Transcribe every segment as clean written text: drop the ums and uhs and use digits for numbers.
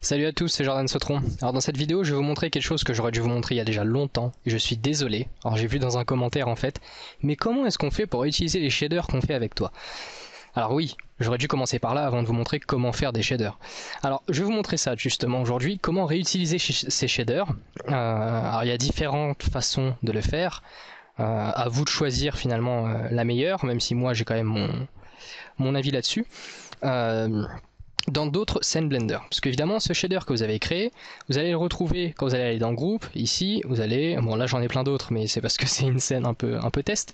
Salut à tous, c'est Jordan Sautron. Alors dans cette vidéo, je vais vous montrer quelque chose que j'aurais dû vous montrer il y a déjà longtemps, et je suis désolé. Alors j'ai vu dans un commentaire en fait, mais comment est-ce qu'on fait pour utiliser les shaders qu'on fait avec toi? Alors oui, j'aurais dû commencer par là avant de vous montrer comment faire des shaders. Alors je vais vous montrer ça justement aujourd'hui, comment réutiliser ces shaders. Alors il y a différentes façons de le faire, à vous de choisir finalement la meilleure, même si moi j'ai quand même mon avis là-dessus. Dans d'autres scènes Blender. Parce qu'évidemment, ce shader que vous avez créé, vous allez le retrouver quand vous allez aller dans le groupe. Ici, vous allez, bon là j'en ai plein d'autres, mais c'est parce que c'est une scène un peu test.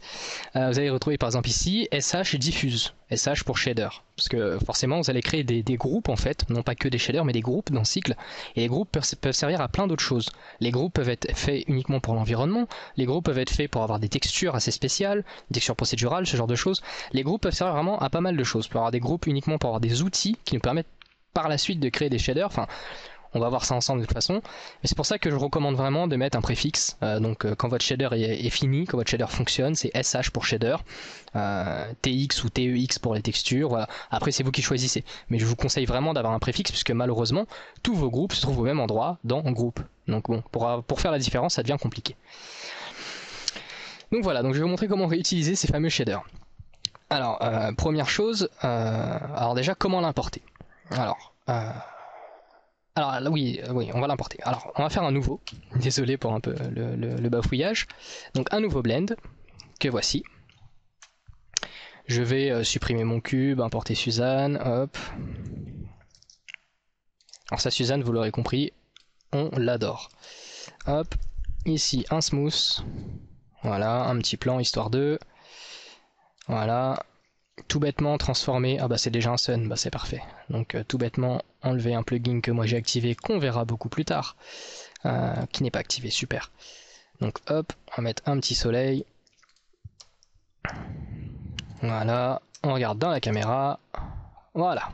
Vous allez le retrouver par exemple ici, SH diffuse, SH pour shader. Parce que forcément, vous allez créer des groupes en fait, non pas que des shaders, mais des groupes dans Cycle. Et les groupes peuvent servir à plein d'autres choses. Les groupes peuvent être faits uniquement pour l'environnement, les groupes peuvent être faits pour avoir des textures assez spéciales, des textures procédurales, ce genre de choses. Les groupes peuvent servir vraiment à pas mal de choses. Vous pouvez avoir des groupes uniquement pour avoir des outils qui nous permettent par la suite de créer des shaders. Enfin, on va voir ça ensemble de toute façon, mais c'est pour ça que je recommande vraiment de mettre un préfixe. Quand votre shader est fini, quand votre shader fonctionne, c'est SH pour shader, TX ou TEX pour les textures. Voilà. Après, c'est vous qui choisissez, mais je vous conseille vraiment d'avoir un préfixe puisque malheureusement, tous vos groupes se trouvent au même endroit dans groupe. Donc bon, pour faire la différence, ça devient compliqué. Donc voilà, donc je vais vous montrer comment réutiliser ces fameux shaders. Alors, première chose, alors déjà, comment l'importer? Alors, oui, on va l'importer. Alors, on va faire un nouveau. Désolé pour un peu le bafouillage. Donc, un nouveau blend, que voici. Je vais supprimer mon cube, importer Suzanne, hop. Alors ça, Suzanne, vous l'aurez compris, on l'adore. Hop, ici, un smooth. Voilà, un petit plan, histoire de... Voilà, tout bêtement transformer, ah bah c'est déjà un sun, bah c'est parfait. Donc tout bêtement enlever un plugin que moi j'ai activé, qu'on verra beaucoup plus tard, qui n'est pas activé, super. Donc hop, on va mettre un petit soleil. Voilà, on regarde dans la caméra. Voilà,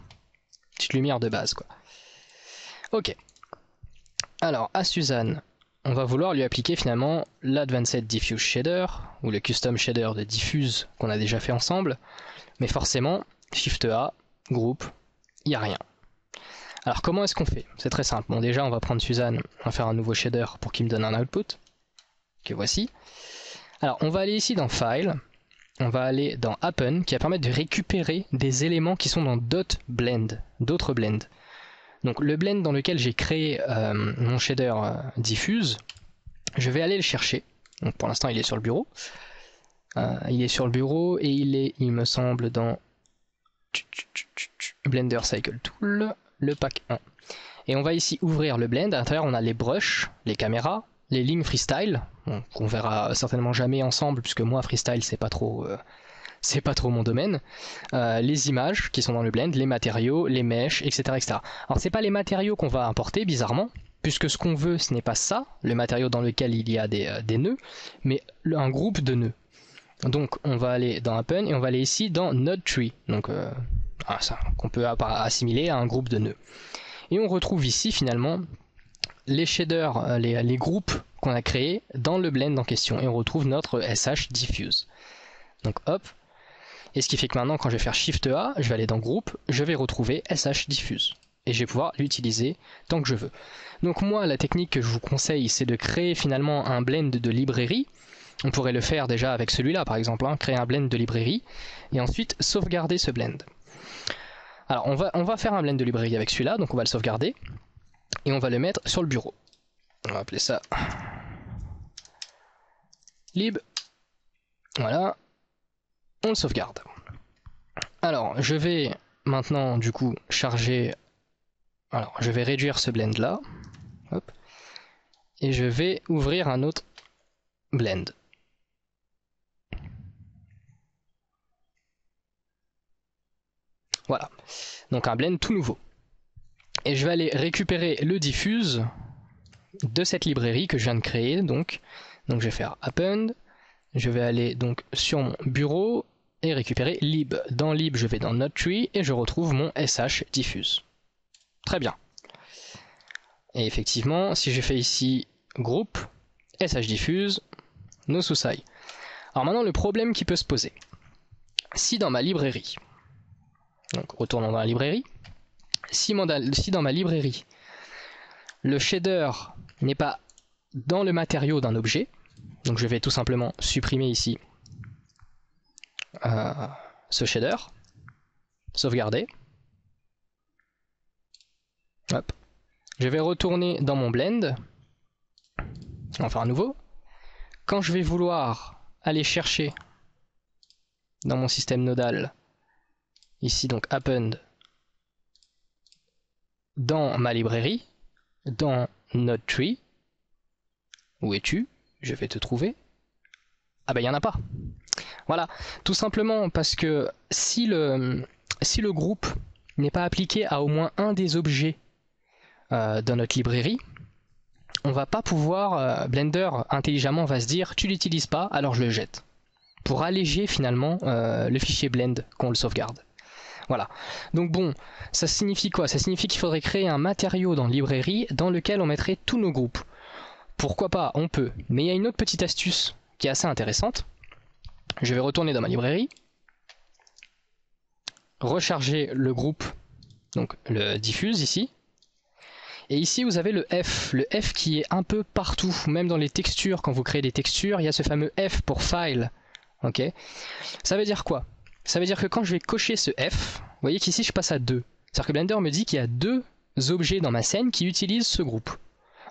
petite lumière de base quoi. Ok, alors à Suzanne, on va vouloir lui appliquer finalement l'Advanced Diffuse Shader, ou le Custom Shader de Diffuse qu'on a déjà fait ensemble. Mais forcément, Shift A, groupe, il n'y a rien. Alors comment est-ce qu'on fait? C'est très simple. Bon déjà on va prendre Suzanne, on va faire un nouveau shader pour qu'il me donne un output, que voici. Alors on va aller ici dans File, on va aller dans Happen, qui va permettre de récupérer des éléments qui sont dans d'autres blends. Donc le blend dans lequel j'ai créé mon shader diffuse, je vais aller le chercher. Donc pour l'instant il est sur le bureau. Il est sur le bureau et il est, il me semble, dans Blender Cycle Tool, le pack 1. Et on va ici ouvrir le blend. À l'intérieur, on a les brushes, les caméras, les lignes freestyle, qu'on verra certainement jamais ensemble, puisque moi, freestyle, c'est pas trop mon domaine. Les images qui sont dans le blend, les matériaux, les mèches, etc., etc. Alors, c'est pas les matériaux qu'on va importer, bizarrement, puisque ce qu'on veut, ce n'est pas ça, le matériau dans lequel il y a des nœuds, mais un groupe de nœuds. Donc on va aller dans Happen et on va aller ici dans Node Tree, donc ça qu'on peut assimiler à un groupe de nœuds. Et on retrouve ici finalement les shaders, les groupes qu'on a créés dans le blend en question. Et on retrouve notre SH Diffuse. Donc hop. Et ce qui fait que maintenant quand je vais faire Shift A, je vais aller dans Groupe, je vais retrouver SH Diffuse. Et je vais pouvoir l'utiliser tant que je veux. Donc moi la technique que je vous conseille c'est de créer finalement un blend de librairie. On pourrait le faire déjà avec celui-là par exemple, créer un blend de librairie et ensuite sauvegarder ce blend. Alors on va faire un blend de librairie avec celui-là, donc on va le sauvegarder et on va le mettre sur le bureau. On va appeler ça lib. Voilà, on le sauvegarde. Alors je vais maintenant du coup charger, alors je vais réduire ce blend là, hop, et je vais ouvrir un autre blend. Voilà, donc un blend tout nouveau. Et je vais aller récupérer le diffuse de cette librairie que je viens de créer. Donc je vais faire Append, je vais aller donc sur mon bureau et récupérer lib. Dans lib, je vais dans Node Tree et je retrouve mon SH diffuse. Très bien. Et effectivement, si je fais ici groupe, SH diffuse, no susai. Alors maintenant, le problème qui peut se poser. Si dans ma librairie, donc retournons dans la librairie, si dans ma librairie, le shader n'est pas dans le matériau d'un objet, donc je vais tout simplement supprimer ici ce shader, sauvegarder. Hop. Je vais retourner dans mon blend, on va faire un nouveau. Quand je vais vouloir aller chercher dans mon système nodal, ici donc append, dans ma librairie, dans node tree, où es-tu? Je vais te trouver. Ah bah il n'y en a pas. Voilà, tout simplement parce que si le groupe n'est pas appliqué à au moins un des objets dans notre librairie, on va pas pouvoir, Blender intelligemment va se dire tu l'utilises pas alors je le jette, pour alléger finalement le fichier blend qu'on le sauvegarde. Voilà, donc bon, ça signifie quoi? Ça signifie qu'il faudrait créer un matériau dans librairie dans lequel on mettrait tous nos groupes. Pourquoi pas? On peut, mais il y a une autre petite astuce qui est assez intéressante. Je vais retourner dans ma librairie, recharger le groupe, donc le diffuse ici, et ici vous avez le F qui est un peu partout, même dans les textures, quand vous créez des textures, il y a ce fameux F pour file, ok? Ça veut dire quoi? Ça veut dire que quand je vais cocher ce F, vous voyez qu'ici je passe à 2, c'est-à-dire que Blender me dit qu'il y a 2 objets dans ma scène qui utilisent ce groupe.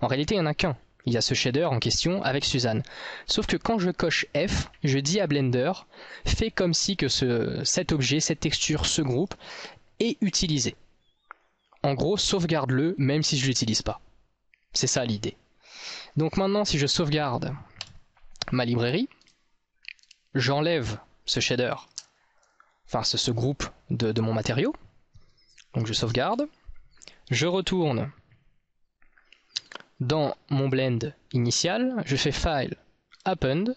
En réalité il n'y en a qu'un. Il y a ce shader en question avec Suzanne. Sauf que quand je coche F, je dis à Blender, fais comme si que cet objet, cette texture, ce groupe est utilisé. En gros, sauvegarde-le même si je ne l'utilise pas. C'est ça l'idée. Donc maintenant, si je sauvegarde ma librairie, j'enlève ce shader, enfin ce groupe de mon matériau. Donc je sauvegarde, je retourne dans mon blend initial, je fais File, Append,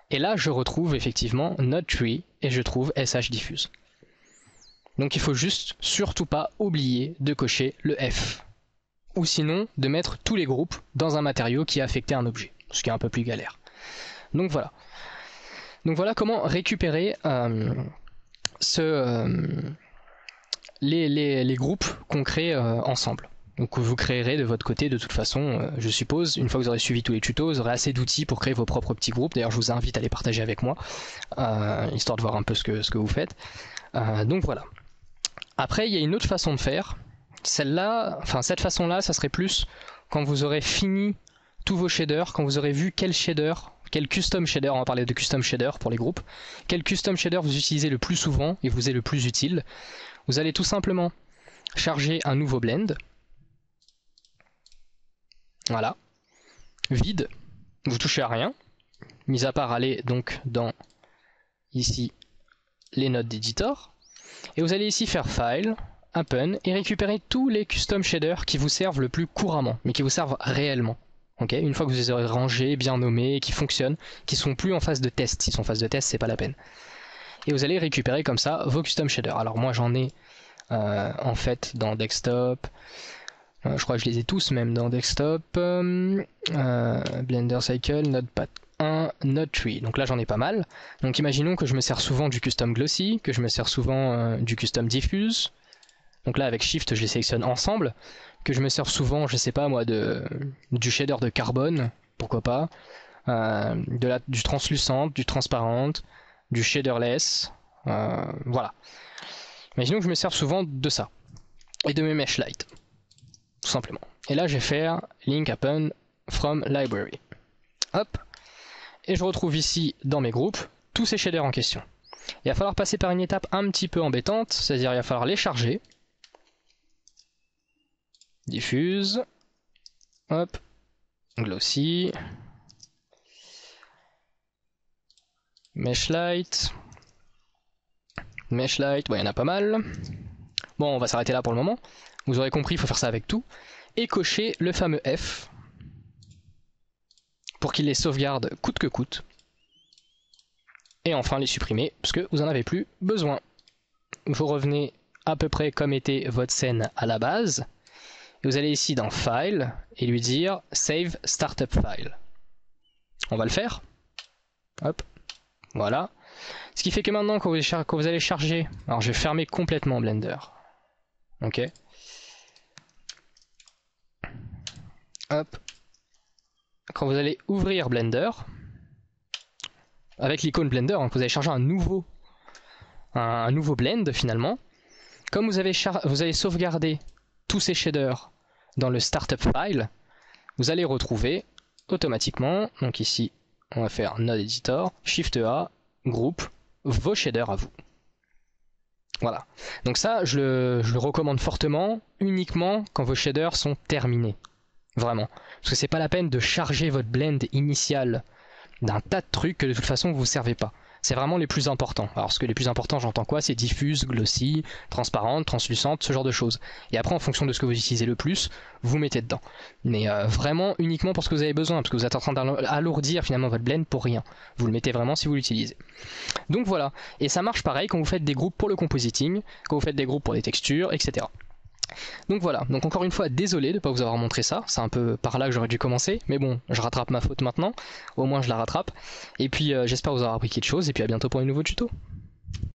et là je retrouve effectivement Node Tree et je trouve SH Diffuse. Donc il faut juste surtout pas oublier de cocher le F, ou sinon de mettre tous les groupes dans un matériau qui a affecté un objet, ce qui est un peu plus galère. Donc voilà. Donc voilà comment récupérer les groupes qu'on crée ensemble. Donc vous créerez de votre côté de toute façon, je suppose, une fois que vous aurez suivi tous les tutos, vous aurez assez d'outils pour créer vos propres petits groupes. D'ailleurs je vous invite à les partager avec moi, histoire de voir un peu ce que vous faites. Donc voilà. Après il y a une autre façon de faire. Celle-là, enfin cette façon-là, ça serait plus quand vous aurez fini tous vos shaders, quand vous aurez vu quel shader, quel custom shader, on va parler de custom shader pour les groupes, quel custom shader vous utilisez le plus souvent et vous est le plus utile. Vous allez tout simplement charger un nouveau blend. Voilà, vide, vous touchez à rien, mis à part aller donc dans ici les notes d'éditeur, et vous allez ici faire File, Append, et récupérer tous les custom shaders qui vous servent le plus couramment, mais qui vous servent réellement. Okay, une fois que vous les aurez rangés, bien nommés, qui fonctionnent, qui sont plus en phase de test. S'ils sont en phase de test, c'est pas la peine. Et vous allez récupérer comme ça vos custom shaders. Alors moi j'en ai en fait dans Desktop. Je crois que je les ai tous même dans Desktop, Blender Cycle, Notepad 1, Node Tree. Donc là j'en ai pas mal. Donc imaginons que je me sers souvent du Custom Glossy, que je me sers souvent du Custom Diffuse. Donc là avec Shift je les sélectionne ensemble. Que je me sers souvent, je sais pas moi, du shader de carbone, pourquoi pas. Du translucent, du transparent, du shaderless. Voilà. Imaginons que je me sers souvent de ça. Et de mes mesh light. Tout simplement. Et là je vais faire link append from library. Hop. Et je retrouve ici dans mes groupes tous ces shaders en question. Il va falloir passer par une étape un petit peu embêtante, c'est-à-dire il va falloir les charger. Diffuse. Hop. Glossy. Meshlight. Meshlight, bon il y en a pas mal. Bon on va s'arrêter là pour le moment. Vous aurez compris, il faut faire ça avec tout. Et cocher le fameux F pour qu'il les sauvegarde coûte que coûte. Et enfin les supprimer parce que vous n'en avez plus besoin. Vous revenez à peu près comme était votre scène à la base. Et vous allez ici dans File et lui dire Save Startup File. On va le faire. Hop. Voilà. Ce qui fait que maintenant quand vous allez charger, alors je vais fermer complètement Blender. Ok. hop, quand vous allez ouvrir Blender, avec l'icône Blender, hein, vous allez charger un nouveau blend finalement. Comme vous avez sauvegardé tous ces shaders dans le startup file, vous allez retrouver automatiquement, donc ici on va faire Node Editor, Shift A, Groupe, vos shaders à vous. Voilà, donc ça je le recommande fortement, uniquement quand vos shaders sont terminés. Vraiment, parce que c'est pas la peine de charger votre blend initial d'un tas de trucs que de toute façon vous ne servez pas. C'est vraiment les plus importants. Alors ce que les plus importants, j'entends quoi? C'est diffuse, glossy, transparente, translucente, ce genre de choses. Et après en fonction de ce que vous utilisez le plus, vous mettez dedans. Mais vraiment uniquement pour ce que vous avez besoin, parce que vous êtes en train d'alourdir finalement votre blend pour rien. Vous le mettez vraiment si vous l'utilisez. Donc voilà, et ça marche pareil quand vous faites des groupes pour le compositing, quand vous faites des groupes pour les textures, etc. Donc voilà, donc encore une fois, désolé de ne pas vous avoir montré ça, c'est un peu par là que j'aurais dû commencer, mais bon, je rattrape ma faute maintenant, au moins je la rattrape, et puis j'espère vous avoir appris quelque chose, et puis à bientôt pour un nouveau tuto.